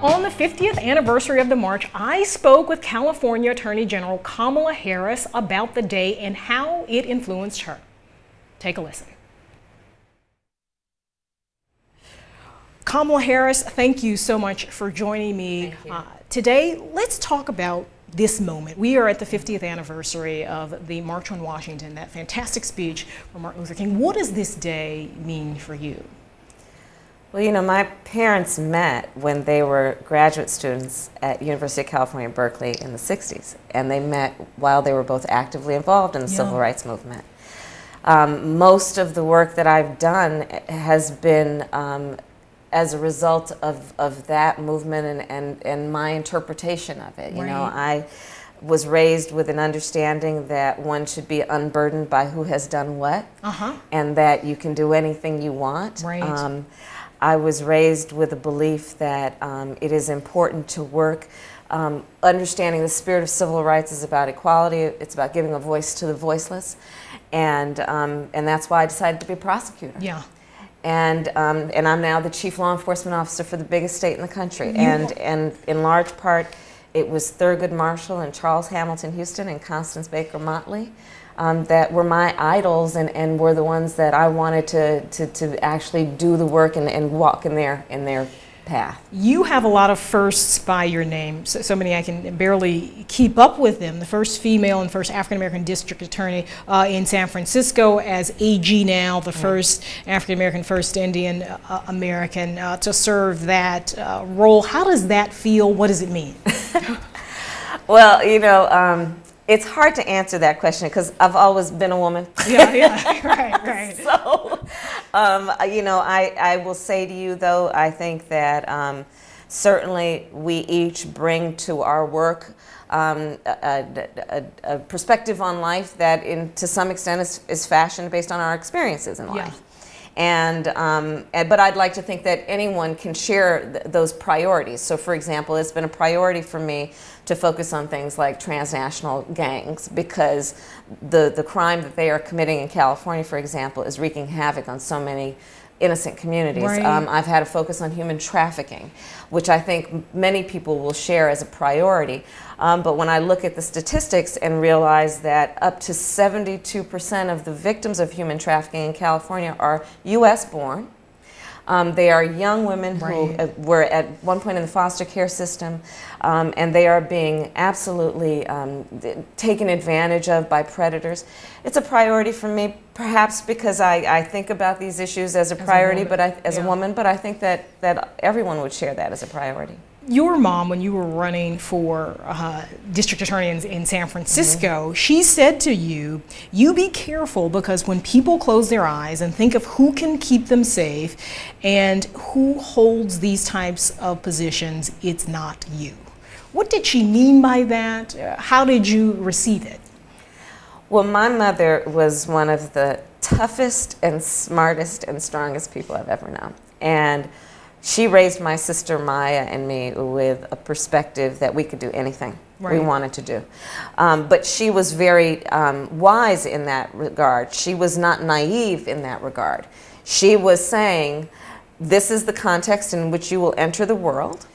On the 50th anniversary of the march, I spoke with California Attorney General Kamala Harris about the day and how it influenced her. Take a listen. Kamala Harris, thank you so much for joining me today. Let's talk about this moment. We are at the 50th anniversary of the March on Washington, that fantastic speech from Martin Luther King. What does this day mean for you? Well, you know, my parents met when they were graduate students at University of California, Berkeley in the 60s, and they met while they were both actively involved in the civil rights movement. Most of the work that I've done has been as a result of that movement and my interpretation of it. You know, I was raised with an understanding that one should be unburdened by who has done what, and that you can do anything you want. I was raised with a belief that it is important to work, understanding the spirit of civil rights is about equality, it's about giving a voice to the voiceless, and that's why I decided to be a prosecutor. And I'm now the chief law enforcement officer for the biggest state in the country, and in large part it was Thurgood Marshall and Charles Hamilton Houston and Constance Baker Motley that were my idols and were the ones that I wanted to actually do the work and walk in their path. You have a lot of firsts by your name, so many I can barely keep up with them. The first female and first African-American district attorney in San Francisco as AG now, the first African-American, first Indian American to serve that role. How does that feel? What does it mean? Well, you know, it's hard to answer that question because I've always been a woman. Right. So, you know, I will say to you, though, I think that certainly we each bring to our work a perspective on life that, to some extent, is fashioned based on our experiences in life. But I'd like to think that anyone can share those priorities. So, for example, it's been a priority for me to focus on things like transnational gangs because the crime that they are committing in California, for example, is wreaking havoc on so many innocent communities. I've had a focus on human trafficking, which I think many people will share as a priority. But when I look at the statistics and realize that up to 72% of the victims of human trafficking in California are U.S. born, they are young women who were at one point in the foster care system, and they are being absolutely taken advantage of by predators. It's a priority for me, perhaps because I think about these issues as a priority, but as a woman, but I think that everyone would share that as a priority. Your mom, when you were running for district attorney in San Francisco, she said to you, you be careful because when people close their eyes and think of who can keep them safe and who holds these types of positions, it's not you. What did she mean by that? How did you receive it? Well, my mother was one of the toughest and smartest and strongest people I've ever known. And she raised my sister Maya and me with a perspective that we could do anything we wanted to do. But she was very wise in that regard. She was not naive in that regard. She was saying, this is the context in which you will enter the world,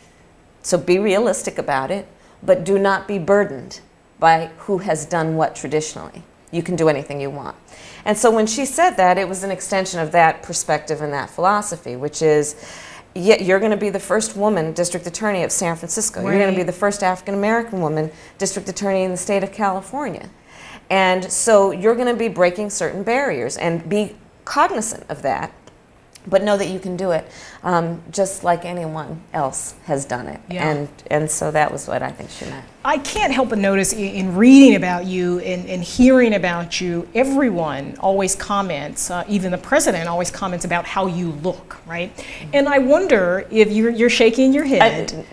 so be realistic about it, but do not be burdened by who has done what traditionally. You can do anything you want. And so when she said that, it was an extension of that perspective and that philosophy, which is, you're going to be the first woman district attorney of San Francisco. You're going to be the first African-American woman district attorney in the state of California. And so you're going to be breaking certain barriers and be cognizant of that, but know that you can do it just like anyone else has done it. And so that was what I think she meant. I can't help but notice in reading about you and hearing about you, everyone always comments, even the president always comments about how you look, right? And I wonder if you're shaking your head.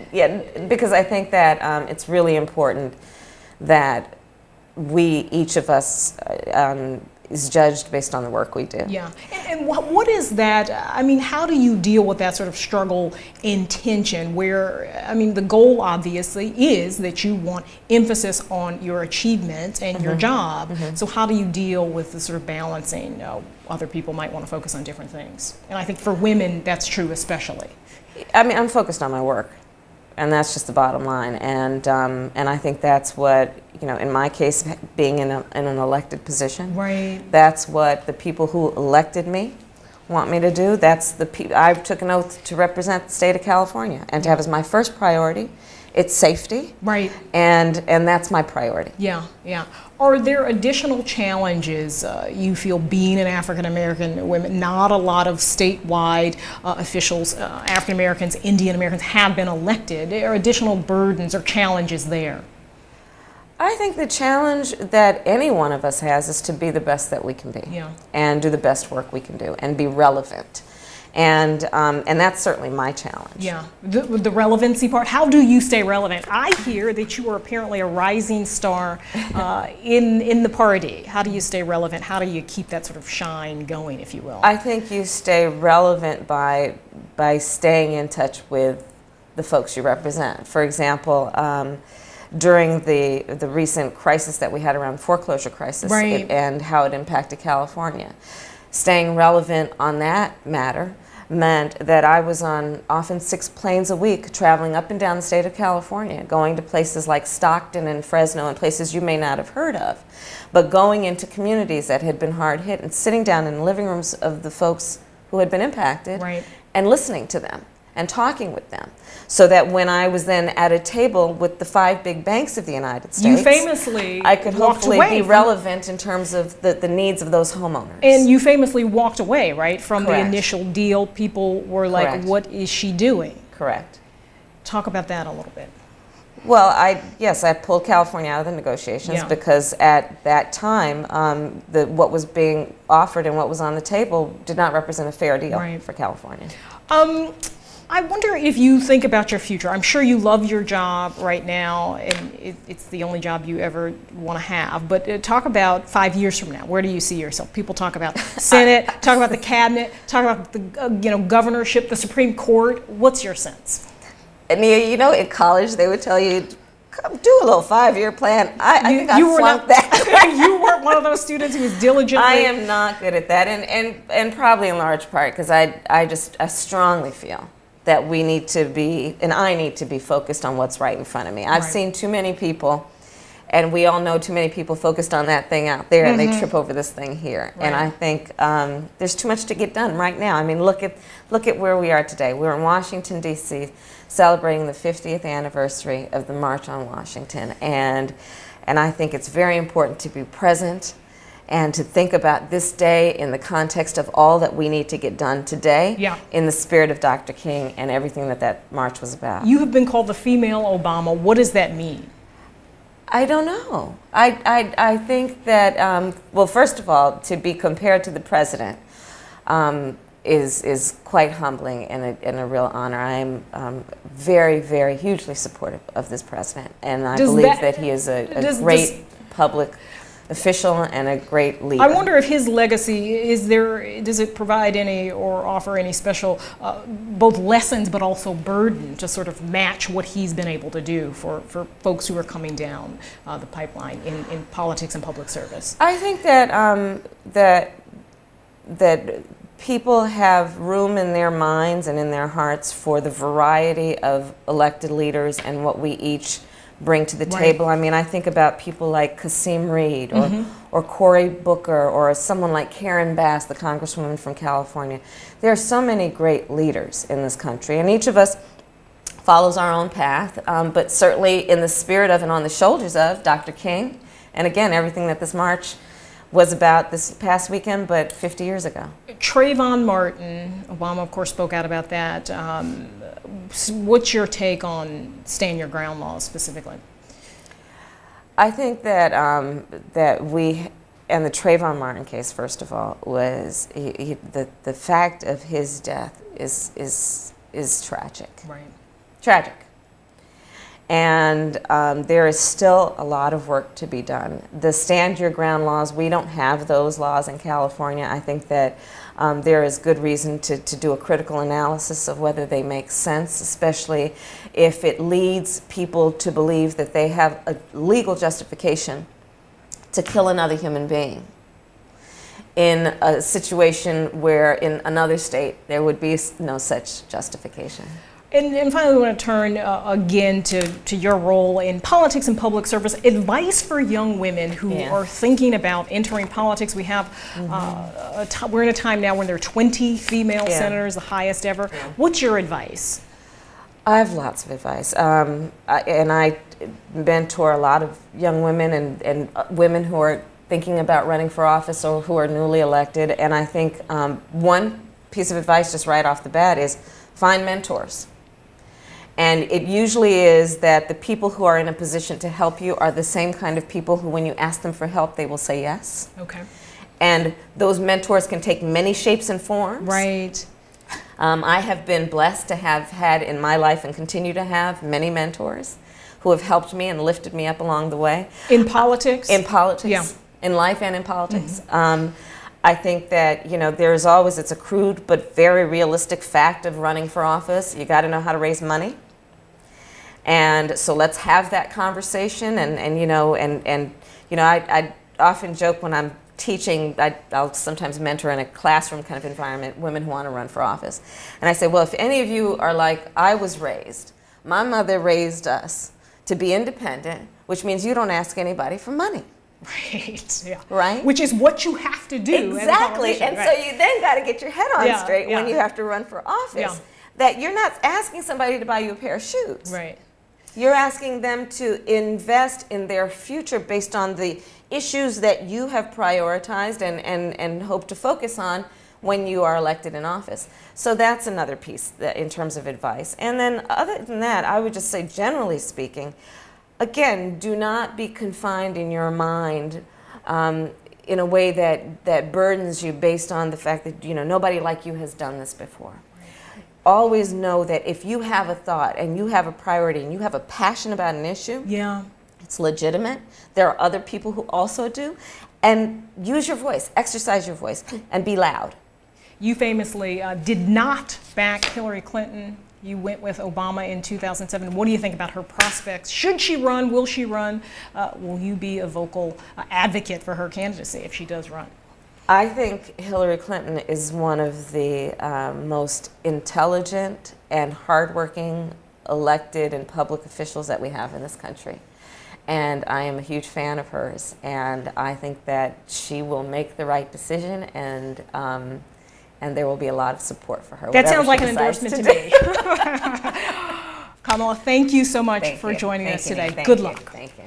Because I think that it's really important that each of us is judged based on the work we do. And what is that? I mean, how do you deal with that sort of struggle and tension where, I mean, the goal obviously is that you want emphasis on your achievements and your job. So how do you deal with the sort of balancing? Other people might want to focus on different things. And I think for women, that's true especially. I mean, I'm focused on my work. and that's just the bottom line. And I think that's what, in my case, being in an elected position, right, that's what the people who elected me want me to do. That's I took an oath to represent the state of California and to have as my first priority its safety. Right. And that's my priority. Yeah, yeah. Are there additional challenges you feel being an African American woman? Not a lot of statewide officials, African Americans, Indian Americans have been elected. Are additional burdens or challenges there? I think the challenge that any one of us has is to be the best that we can be. Yeah. And do the best work we can do and be relevant. And that's certainly my challenge. Yeah, the relevancy part. How do you stay relevant? I hear that you are apparently a rising star in the party. How do you stay relevant? How do you keep that sort of shine going, if you will? I think you stay relevant by staying in touch with the folks you represent. For example, during the recent crisis that we had around the foreclosure crisis, right, and how it impacted California, staying relevant on that matter meant that I was on often 6 planes a week traveling up and down the state of California, going to places like Stockton and Fresno and places you may not have heard of, but going into communities that had been hard hit and sitting down in the living rooms of the folks who had been impacted, right, and listening to them and talking with them, so that when I was then at a table with the 5 big banks of the United States, you famously I could hopefully be relevant in terms of the needs of those homeowners. And you famously walked away, right, from Correct. the initial deal. People were like, Correct. what is she doing? Correct. Talk about that a little bit. Well, I pulled California out of the negotiations, Yeah, because at that time, what was being offered and what was on the table did not represent a fair deal, right, for California. I wonder if you think about your future. I'm sure you love your job right now, and it's the only job you ever want to have. But talk about 5 years from now. Where do you see yourself? People talk about Senate, talk about the cabinet, talk about the governorship, the Supreme Court. What's your sense? And in college they would tell you, come do a little 5-year plan. I think I flunked that. You weren't one of those students who was diligently. I am not good at that, and probably in large part because I strongly feel that we need to be, and I need to be focused on what's right in front of me. I've Right. seen too many people, and we all know too many people focused on that thing out there, and they trip over this thing here. Right. And I think there's too much to get done right now. I mean, look at where we are today. We're in Washington, D.C., celebrating the 50th anniversary of the March on Washington, and I think it's very important to be present and to think about this day in the context of all that we need to get done today, Yeah, in the spirit of Dr. King and everything that march was about. you have been called the female Obama. What does that mean? I don't know. I think that, well, first of all, to be compared to the president is quite humbling and a real honor. I'm very, very hugely supportive of this president, and I believe that he is a great public official and a great leader. I wonder if his legacy does it provide any or offer any special both lessons but also burden to sort of match what he's been able to do for folks who are coming down the pipeline in politics and public service. I think that that people have room in their minds and in their hearts for the variety of elected leaders and what we each bring to the Right. table. I mean, I think about people like Kasim Reed or Cory Booker or someone like Karen Bass, the Congresswoman from California. There are so many great leaders in this country, and each of us follows our own path, but certainly in the spirit of and on the shoulders of Dr. King, and again, everything that this march was about this past weekend, but 50 years ago. Trayvon Martin, Obama of course spoke out about that. What's your take on stand your ground laws specifically? I think that that we, and the Trayvon Martin case, first of all, was the fact of his death is tragic. Right. Tragic. And there is still a lot of work to be done. The stand your ground laws, we don't have those laws in California. I think that there is good reason to do a critical analysis of whether they make sense, especially if it leads people to believe that they have a legal justification to kill another human being in a situation where in another state there would be no such justification. And finally, we want to turn again to your role in politics and public service. Advice for young women who are thinking about entering politics. We have we're in a time now when there are 20 female senators, the highest ever. What's your advice? I have lots of advice, and I mentor a lot of young women and women who are thinking about running for office or who are newly elected. And I think one piece of advice just right off the bat is find mentors. And it usually is that the people who are in a position to help you are the same kind of people who, when you ask them for help, they will say yes. Okay. And those mentors can take many shapes and forms. Right. I have been blessed to have had in my life and continue to have many mentors who have helped me and lifted me up along the way. In politics? In politics. Yeah. In life and in politics. I think that, you know, there's always, it's a crude but very realistic fact of running for office. You got to know how to raise money. And so let's have that conversation. I often joke when I'm teaching, I'll sometimes mentor in a classroom kind of environment, women who want to run for office. And I say, well, if any of you are like I was raised, my mother raised us to be independent, which means you don't ask anybody for money. Right. Yeah. Right. Which is what you have to do. Exactly. And so you then got to get your head on straight when you have to run for office. Yeah. That you're not asking somebody to buy you a pair of shoes. Right. You're asking them to invest in their future based on the issues that you have prioritized and hope to focus on when you are elected in office. So that's another piece in terms of advice. And then other than that, I would just say, generally speaking, again, do not be confined in your mind in a way that burdens you based on the fact that, you know, nobody like you has done this before. Always know that if you have a thought and you have a priority and you have a passion about an issue, it's legitimate. There are other people who also do. And use your voice, exercise your voice, and be loud. You famously did not back Hillary Clinton. You went with Obama in 2007. What do you think about her prospects? Should she run? Will she run? Will you be a vocal advocate for her candidacy if she does run? I think Hillary Clinton is one of the most intelligent and hardworking elected and public officials that we have in this country. And I am a huge fan of hers. And I think that she will make the right decision, and there will be a lot of support for her. That sounds like an endorsement to me. Kamala, thank you so much for joining us today. Good luck. Thank you.